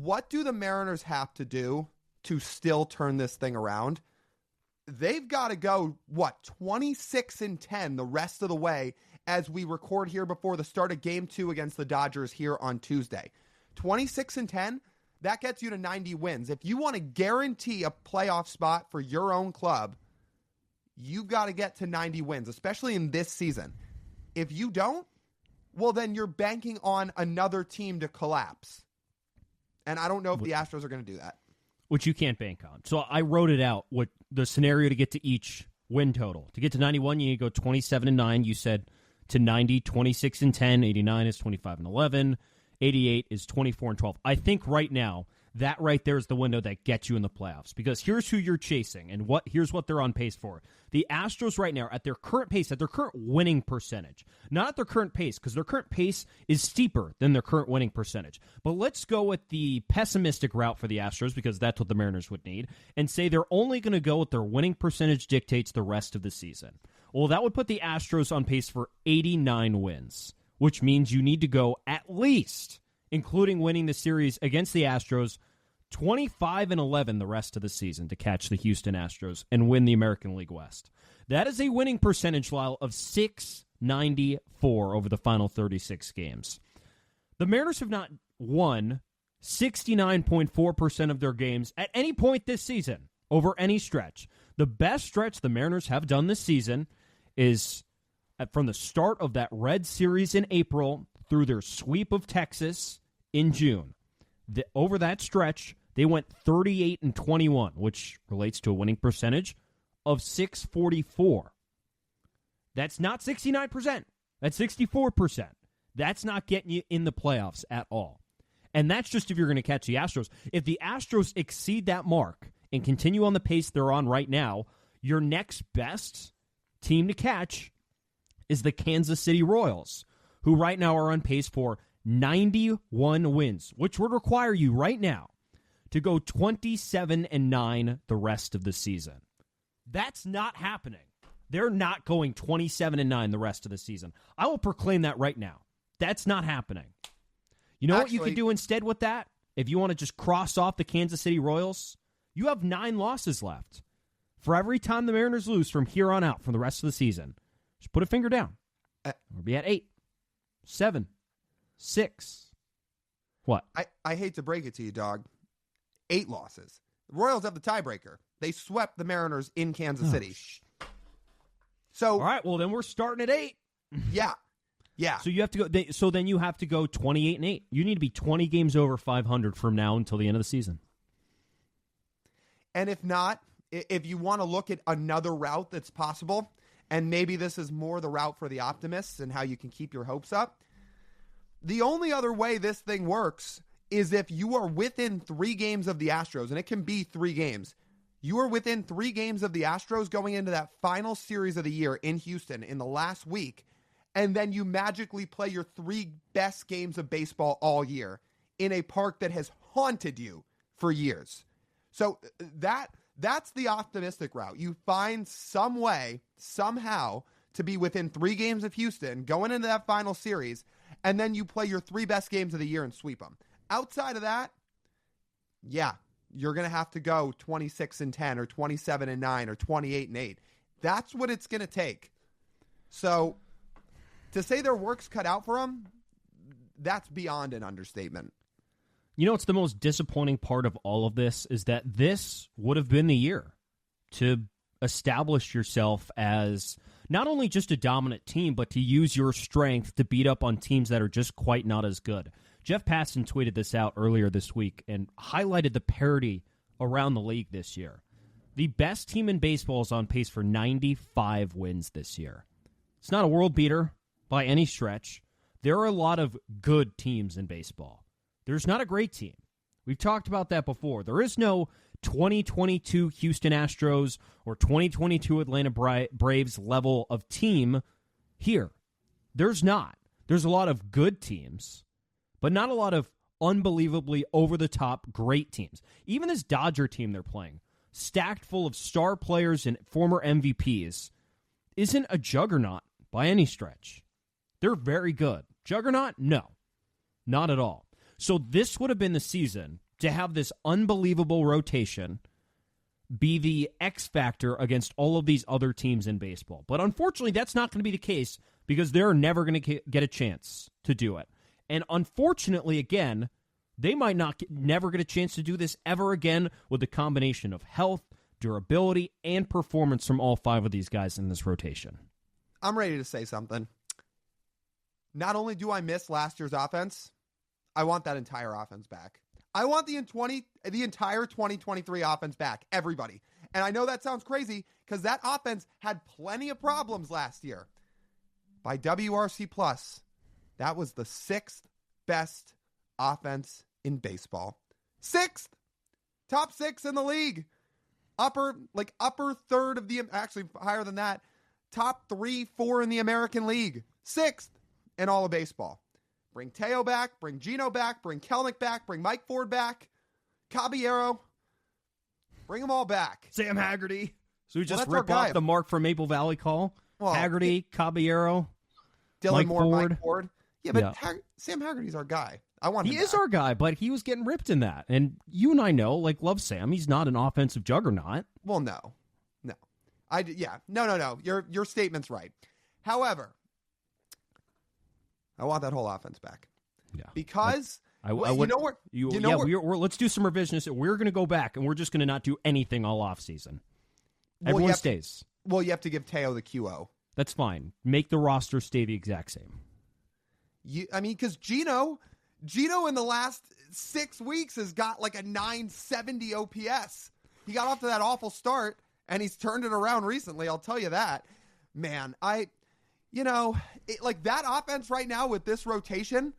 what do the Mariners have to do to still turn this thing around? They've got to go, 26-10 the rest of the way as we record here before the start of Game 2 against the Dodgers here on Tuesday. 26-10, that gets you to 90 wins. If you want to guarantee a playoff spot for your own club, you've got to get to 90 wins, especially in this season. If you don't, well, then you're banking on another team to collapse. And I don't know if the Astros are going to do that. Which you can't bank on. So I wrote it out, what the scenario to get to each win total. To get to 91, you need to go 27-9. You said to 90, 26-10. 89 is 25-11. 88 is 24-12. I think right now, that right there is the window that gets you in the playoffs. Because here's who you're chasing, and here's what they're on pace for. The Astros right now, at their current pace, at their current winning percentage, not at their current pace, because their current pace is steeper than their current winning percentage. But let's go with the pessimistic route for the Astros, because that's what the Mariners would need, and say they're only going to go with their winning percentage dictates the rest of the season. Well, that would put the Astros on pace for 89 wins, which means you need to go at least, including winning the series against the Astros, 25-11 the rest of the season to catch the Houston Astros and win the American League West. That is a winning percentage, Lyle, of .694 over the final 36 games. The Mariners have not won 69.4% of their games at any point this season, over any stretch. The best stretch the Mariners have done this season is from the start of that Red Series in April through their sweep of Texas in June. Over that stretch, they went 38-21, which relates to a winning percentage of .644. That's not 69%. That's 64%. That's not getting you in the playoffs at all. And that's just if you're going to catch the Astros. If the Astros exceed that mark and continue on the pace they're on right now, your next best team to catch is the Kansas City Royals, who right now are on pace for 91 wins, which would require you right now to go 27-9 the rest of the season. That's not happening. They're not going 27-9 the rest of the season. I will proclaim that right now. That's not happening. You know what you can do instead with that? If you want to just cross off the Kansas City Royals, you have 9 losses left. For every time the Mariners lose from here on out for the rest of the season, just put a finger down. We'll be at 8, 7, 6. What? I hate to break it to you, dog. 8 losses. The Royals have the tiebreaker. They swept the Mariners in Kansas City. So, all right, well then we're starting at 8. Yeah. So you have to go. So then you have to go 28-8. You need to be 20 games over 500 from now until the end of the season. And if not, if you want to look at another route that's possible, and maybe this is more the route for the optimists and how you can keep your hopes up, the only other way this thing works is if you are within 3 games of the Astros, and it can be 3 games. You are within 3 games of the Astros going into that final series of the year in Houston in the last week, and then you magically play your 3 best games of baseball all year in a park that has haunted you for years. So that's the optimistic route. You find some way, somehow, to be within 3 games of Houston going into that final series, and then you play your 3 best games of the year and sweep them. Outside of that, yeah, you're going to have to go 26-10 or 27-9 or 28-8. That's what it's going to take. So to say their work's cut out for them, that's beyond an understatement. You know what's the most disappointing part of all of this is that this would have been the year to establish yourself as not only just a dominant team, but to use your strength to beat up on teams that are just quite not as good. Jeff Passan tweeted this out earlier this week and highlighted the parity around the league this year. The best team in baseball is on pace for 95 wins this year. It's not a world beater by any stretch. There are a lot of good teams in baseball. There's not a great team. We've talked about that before. There is no 2022 Houston Astros or 2022 Atlanta Braves level of team here. There's not. There's a lot of good teams, but not a lot of unbelievably over-the-top great teams. Even this Dodger team they're playing, stacked full of star players and former MVPs, isn't a juggernaut by any stretch. They're very good. Juggernaut? No, not at all. So this would have been the season to have this unbelievable rotation be the X factor against all of these other teams in baseball. But unfortunately, that's not going to be the case because they're never going to get a chance to do it. And unfortunately, again, they might never get a chance to do this ever again with the combination of health, durability, and performance from all 5 of these guys in this rotation. I'm ready to say something. Not only do I miss last year's offense, I want that entire offense back. I want the entire 2023 offense back, everybody. And I know that sounds crazy because that offense had plenty of problems last year. By WRC+, that was the 6th best offense in baseball. 6th! Top 6 in the league. Upper third of actually higher than that. Top 3, 4 in the American League. 6th in all of baseball. Bring Teo back, bring Gino back, bring Kelnick back, bring Mike Ford back, Caballero. Bring them all back. Sam Haggerty. So we just rip off the Mark from Maple Valley call. Well, Haggerty, Caballero, Dylan Mike Moore, Ford. Mike Ford. Yeah, but Sam Haggerty's our guy. I want him He is our guy, but he was getting ripped in that. And you and I know, love Sam. He's not an offensive juggernaut. Well, no. No. Your statement's right. However, I want that whole offense back. Yeah. Because let's do some revisions. We're going to go back and we're just going to not do anything all off season. Everyone stays. You have to give Teo the QO. That's fine. Make the roster stay the exact same. Because Gino in the last 6 weeks has got like a 970 OPS. He got off to that awful start and he's turned it around recently. I'll tell you that, man. That offense right now with this rotation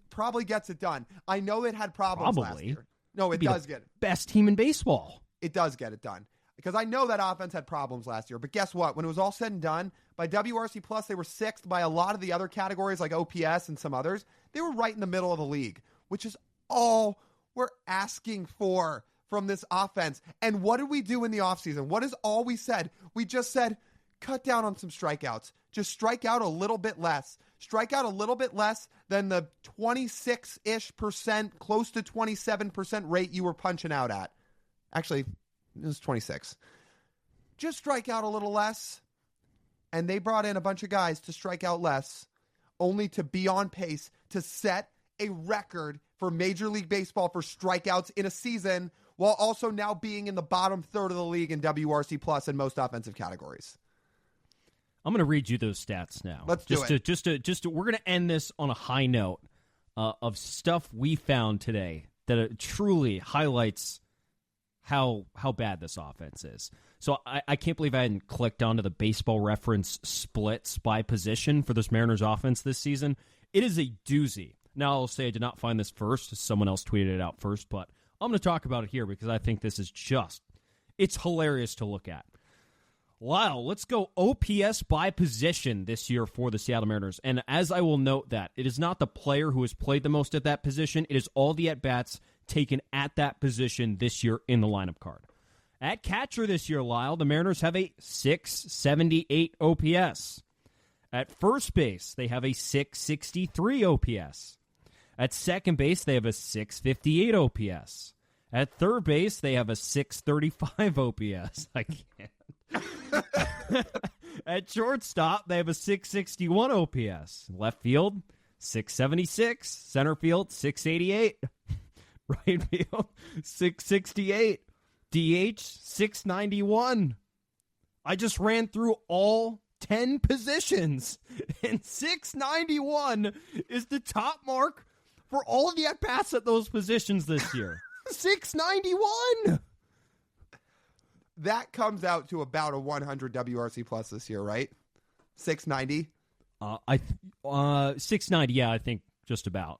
probably gets it done. I know it had problems last year. No, it does get it. Best team in baseball. It does get it done. Because I know that offense had problems last year. But guess what? When it was all said and done, by WRC+, they were 6th by a lot of the other categories like OPS and some others. They were right in the middle of the league, which is all we're asking for from this offense. And what did we do in the offseason? What is all we said? We just said, cut down on some strikeouts. Just strike out a little bit less. Strike out a little bit less than the 26-ish%, close to 27% rate you were punching out at. Actually, it was 26. Just strike out a little less. And they brought in a bunch of guys to strike out less, only to be on pace to set a record for Major League Baseball for strikeouts in a season, while also now being in the bottom third of the league in WRC+ in most offensive categories. I'm going to read you those stats now. Let's do it. We're going to end this on a high note of stuff we found today that truly highlights how bad this offense is. So I can't believe I hadn't clicked onto the Baseball Reference splits by position for this Mariners offense this season. It is a doozy. Now, I'll say I did not find this first. Someone else tweeted it out first, but I'm going to talk about it here because I think this is it's hilarious to look at. Wow, let's go OPS by position this year for the Seattle Mariners. And as I will note that, it is not the player who has played the most at that position. It is all the at-bats taken at that position this year in the lineup card. At catcher this year, Lyle, the Mariners have a 678 OPS. At first base, they have a 663 OPS. At second base, they have a 658 OPS. At third base, they have a 635 OPS. I can't. At shortstop, they have a 661 OPS. Left field, 676. Center field, 688. Right field, 668. DH, 691. I just ran through all 10 positions, and 691 is the top mark for all of the at-bats at those positions this year. 691! That comes out to about a 100 WRC+ this year, right? 690? 690, yeah, I think just about.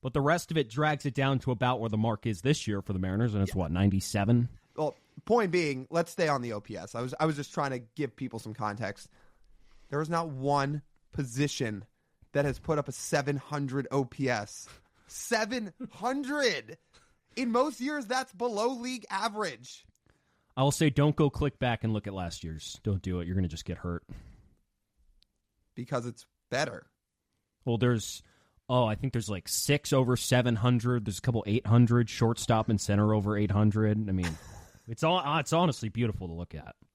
But the rest of it drags it down to about where the mark is this year for the Mariners, and it's 97? Well, point being, let's stay on the OPS. I was just trying to give people some context. There is not one position that has put up a 700 OPS. 700! In most years, that's below league average. I will say, don't go click back and look at last year's. Don't do it. You're going to just get hurt. Because it's better. Well, there's Oh, I think there's like 6 over 700. There's a couple 800. Shortstop and center over 800. I mean, it's honestly beautiful to look at.